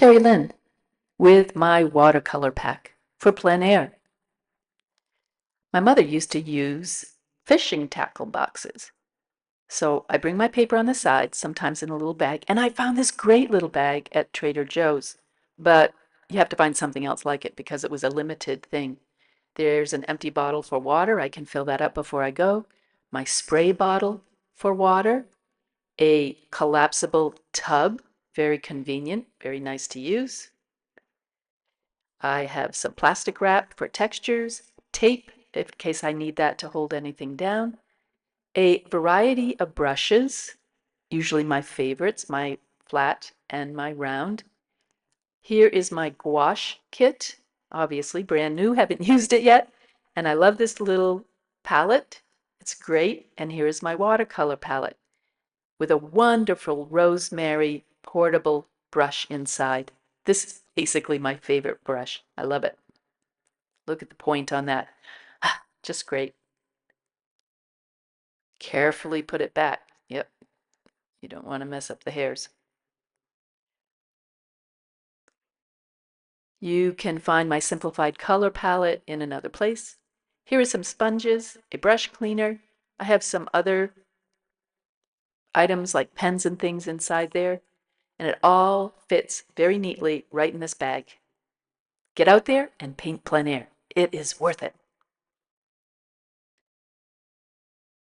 Terry Lynn with my watercolor pack for plein air. My mother used to use fishing tackle boxes. So I bring my paper on the side, sometimes in a little bag, and I found this great little bag at Trader Joe's, but you have to find something else like it because it was a limited thing. There's an empty bottle for water. I can fill that up before I go. My spray bottle for water, a collapsible tub, very convenient, very nice to use. I have some plastic wrap for textures, tape in case I need that to hold anything down, a variety of brushes, usually my favorites, my flat and my round. Here is my gouache kit, obviously brand new, haven't used it yet. And I love this little palette. It's great. And here is my watercolor palette with a wonderful rosemary portable brush inside. This is basically my favorite brush. I love it. Look at the point on that. Just great. Carefully put it back. Yep. You don't want to mess up the hairs. You can find my simplified color palette in another place. Here are some sponges, a brush cleaner. I have some other items like pens and things inside there, and it all fits very neatly right in this bag. Get out there and paint plein air. It is worth it.